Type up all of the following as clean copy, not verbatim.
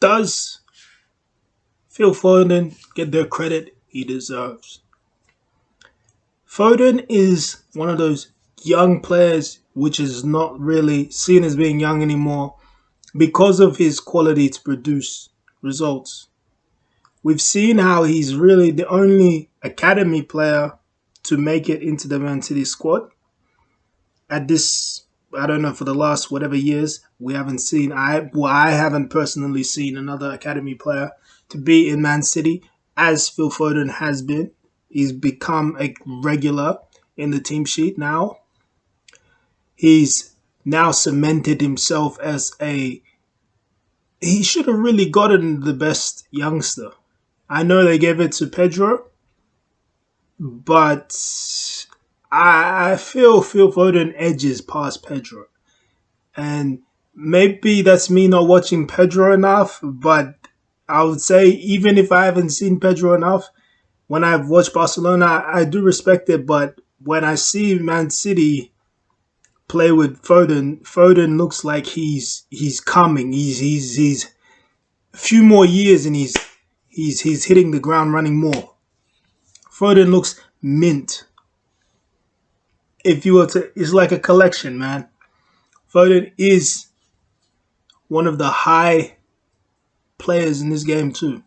Does Phil Foden get the credit he deserves? Foden is one of those young players which is not really seen as being young anymore because of his quality to produce results. We've seen how he's really the only academy player to make it into the Man City squad. At this, I don't know, for the last whatever years, we haven't seen, I haven't personally seen another academy player to be in Man City as Phil Foden has been. He's become a regular in the team sheet now. He's now cemented himself as he should have really gotten the best youngster. I know they gave it to Pedro, but I feel Phil Foden edges past Pedro. And maybe that's me not watching Pedro enough, but I would say even if I haven't seen Pedro enough, when I've watched Barcelona, I do respect it. But when I see Man City play with Foden, Foden looks like he's coming. He's a few more years and he's hitting the ground running more. Foden looks mint. If you were to, it's like a collection, man. Foden is one of the high players in this game too.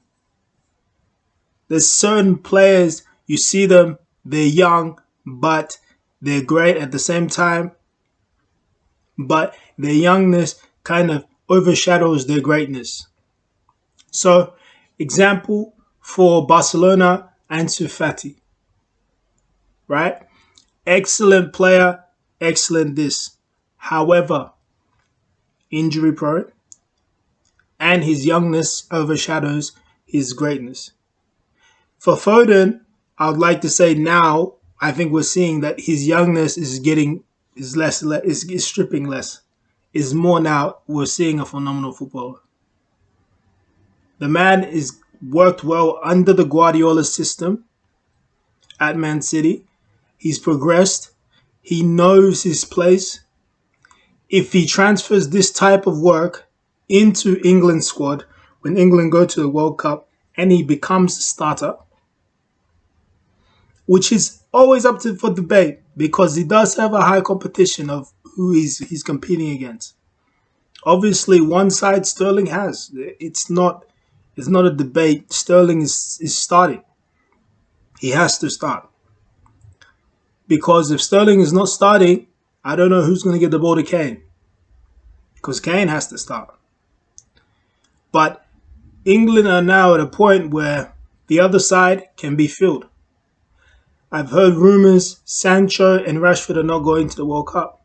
There's certain players, you see them, they're young, but they're great at the same time. But their youngness kind of overshadows their greatness. So, example for Barcelona, Ansu Fati. Right? Excellent player, excellent this. However, injury prone, and his youngness overshadows his greatness. For Foden, I would like to say now, I think we're seeing that his youngness is stripping less. Is more now, we're seeing a phenomenal footballer. The man is worked well under the Guardiola system at Man City. He's progressed. He knows his place. If he transfers this type of work into England's squad when England go to the World Cup and he becomes a starter, which is always up for debate because he does have a high competition of who he's competing against. Obviously, one side Sterling has. It's not a debate. Sterling is starting. He has to start. Because if Sterling is not starting, I don't know who's going to get the ball to Kane. Because Kane has to start. But England are now at a point where the other side can be filled. I've heard rumours Sancho and Rashford are not going to the World Cup.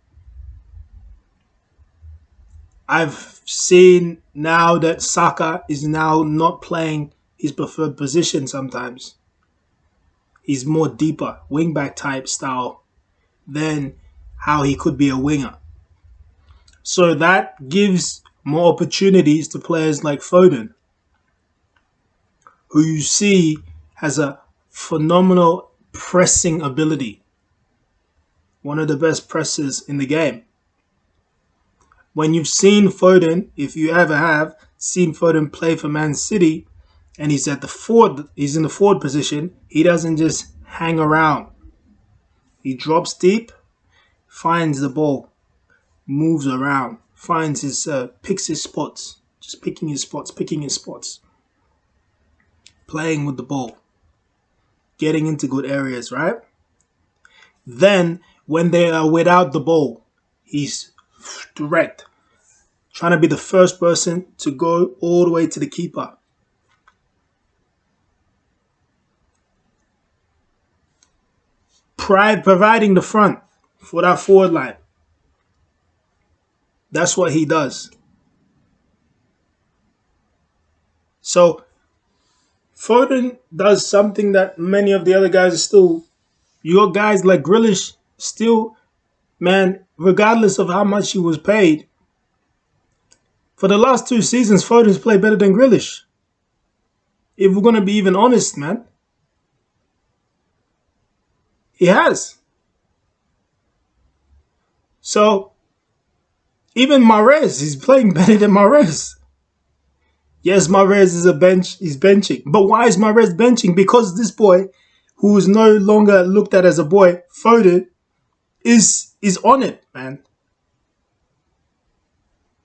I've seen now that Saka is now not playing his preferred position sometimes. He's more deeper, wing-back type style than how he could be a winger. So that gives more opportunities to players like Foden, who you see has a phenomenal pressing ability. One of the best pressers in the game. When you've seen Foden, if you ever have seen Foden play for Man City, and he's in the forward position, he doesn't just hang around. He drops deep, finds the ball, moves around, finds picks his spots, just picking his spots, playing with the ball, getting into good areas, right? Then, when they are without the ball, he's direct, trying to be the first person to go all the way to the keeper. Providing the front for that forward line. That's what he does. So, Foden does something that many of the other guys are still, your guys like Grealish, still, man, regardless of how much he was paid, for the last 2 seasons, Foden's played better than Grealish. If we're going to be even honest, man. He has. So, even Mahrez, he's playing better than Mahrez. Yes, Mahrez is a bench. He's benching, but why is Mahrez benching? Because this boy, who is no longer looked at as a boy, Foden, is on it, man.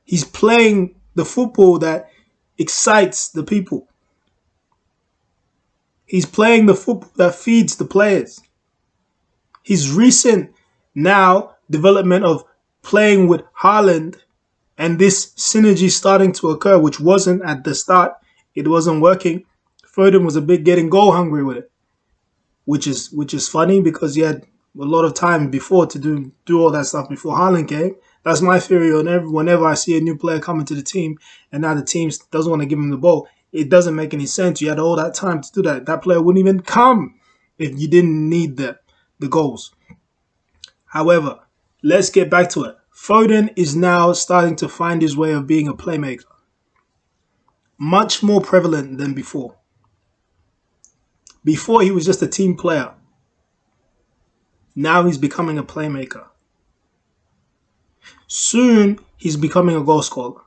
He's playing the football that excites the people. He's playing the football that feeds the players. His recent now development of playing with Haaland and this synergy starting to occur, which wasn't at the start, it wasn't working. Foden was a bit getting goal hungry with it, which is funny because he had a lot of time before to do all that stuff before Haaland came. That's my theory on whenever I see a new player coming to the team and now the team doesn't want to give him the ball. It doesn't make any sense. You had all that time to do that. That player wouldn't even come if you didn't need the goals. However, let's get back to it. Foden is now starting to find his way of being a playmaker. Much more prevalent than before. Before he was just a team player. Now he's becoming a playmaker. Soon he's becoming a goal scorer.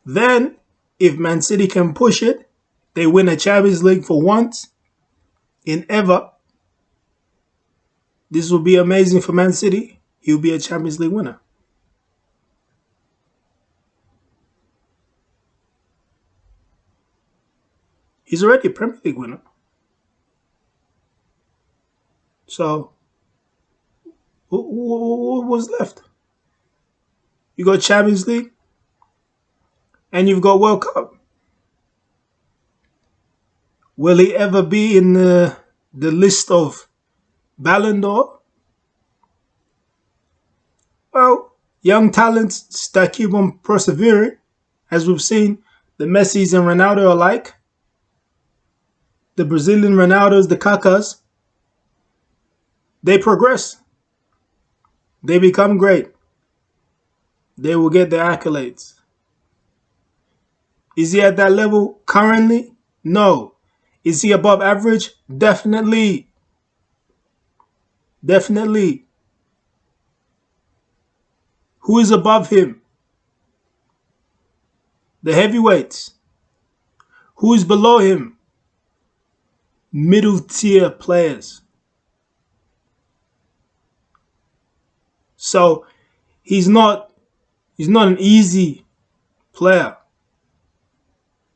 Then, if Man City can push it, they win a Champions League for once in ever. This will be amazing for Man City. He'll be a Champions League winner. He's already a Premier League winner. So, what was left? You got Champions League and you've got World Cup. Will he ever be in the list of Ballon d'Or? Well, young talents that keep on persevering, as we've seen, the Messis and Ronaldo alike, the Brazilian Ronaldos, the Kakas, they progress. They become great. They will get their accolades. Is he at that level currently? No. Is he above average? Definitely. Definitely. Who is above him? The heavyweights. Who is below him? Middle tier players. So he's not an easy player.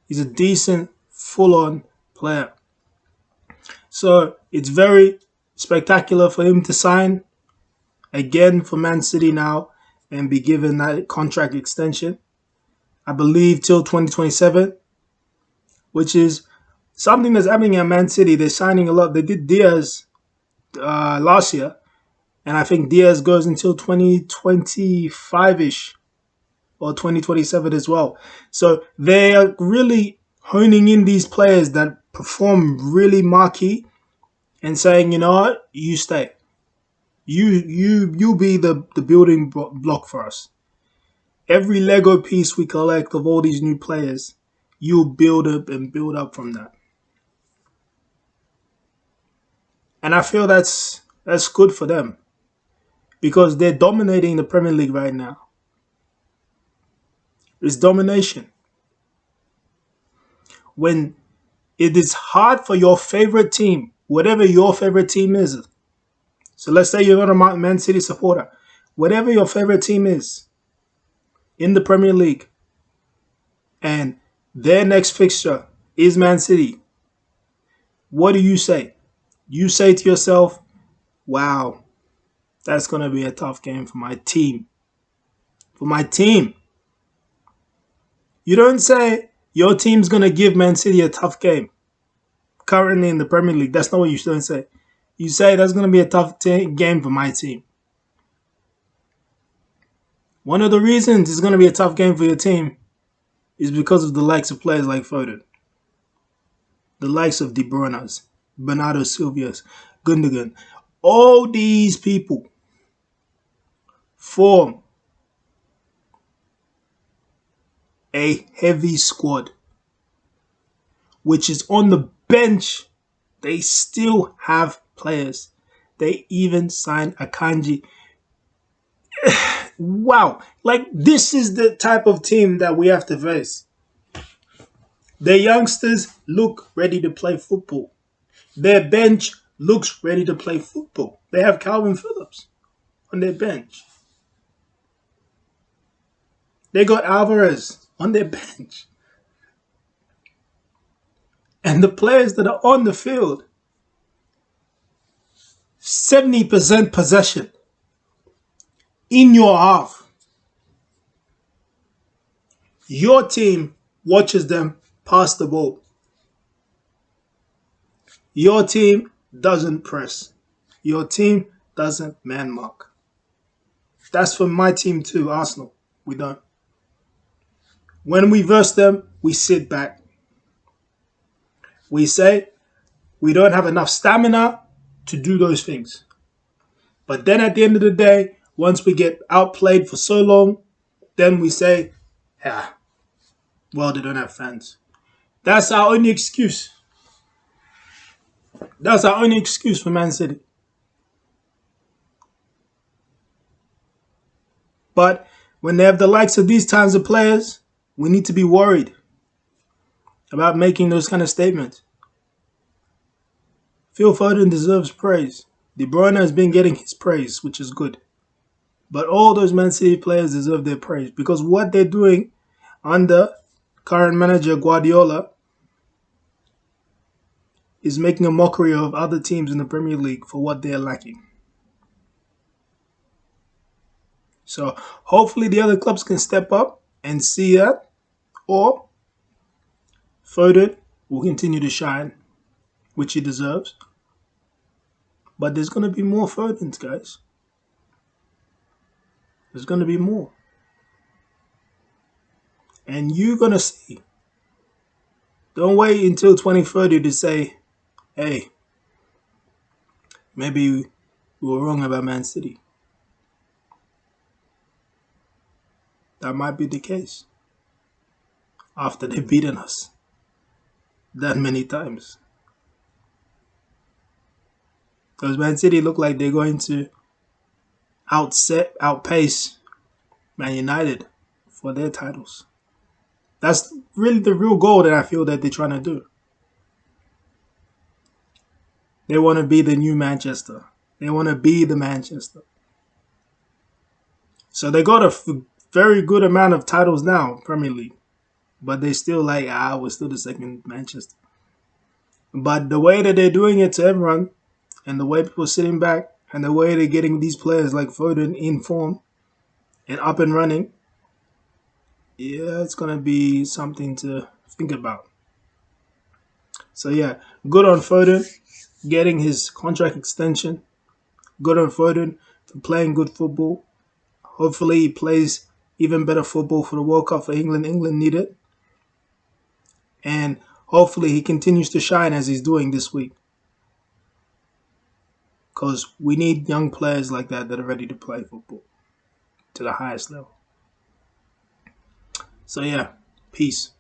He's a decent, full-on player. So it's very spectacular for him to sign again for Man City now and be given that contract extension. I believe till 2027, which is something that's happening at Man City. They're signing a lot. They did Diaz last year, and I think Diaz goes until 2025-ish or 2027 as well. So they are really honing in these players that perform really marquee and saying, you know what, you stay. You be the building block for us. Every Lego piece we collect of all these new players, you build up and build up from that. And I feel that's good for them because they're dominating the Premier League right now. It's domination. When it is hard for your favorite team, whatever your favorite team is. So let's say you're not a Man City supporter. Whatever your favorite team is in the Premier League and their next fixture is Man City, what do you say? You say to yourself, wow, that's going to be a tough game for my team. For my team. You don't say your team's going to give Man City a tough game. Currently in the Premier League, that's not what you should say. You say that's going to be a tough game for my team. One of the reasons it's going to be a tough game for your team is because of the likes of players like Foden, the likes of De Bruyne, Bernardo Silva's, Gundogan. All these people form a heavy squad, which is on the bench. They still have players. They even signed Akanji. Wow. Like, this is the type of team that we have to face. The youngsters look ready to play football. Their bench looks ready to play football. They have Calvin Phillips on their bench. They got Alvarez on their bench. And the players that are on the field, 70% possession in your half. Your team watches them pass the ball. Your team doesn't press. Your team doesn't man mark. That's for my team too, Arsenal. We don't. When we verse them, we sit back. We say we don't have enough stamina to do those things. But then at the end of the day, once we get outplayed for so long, then we say, yeah, well, they don't have fans. That's our only excuse. That's our only excuse for Man City. But when they have the likes of these kinds of players, we need to be worried about making those kind of statements. Phil Foden deserves praise. De Bruyne has been getting his praise, which is good. But all those Man City players deserve their praise because what they're doing under current manager Guardiola is making a mockery of other teams in the Premier League for what they're lacking. So hopefully the other clubs can step up and see that, or Foden will continue to shine, which he deserves. But there's going to be more Fodens, guys. There's going to be more. And you're going to see. Don't wait until 2030 to say, hey, maybe we were wrong about Man City. That might be the case. After they've beaten us that many times. Because Man City look like they're going to outpace Man United for their titles. That's really the real goal that I feel that they're trying to do. They want to be the new Manchester. They want to be the Manchester. So they got a very good amount of titles now, Premier League. But they still like, we're still the second Manchester. But the way that they're doing it to everyone, and the way people are sitting back, and the way they're getting these players like Foden in form and up and running, yeah, it's going to be something to think about. So yeah, good on Foden getting his contract extension. Good on Foden for playing good football. Hopefully he plays even better football for the World Cup for England. England need it. And hopefully he continues to shine as he's doing this week. Because we need young players like that are ready to play football to the highest level. So yeah, peace.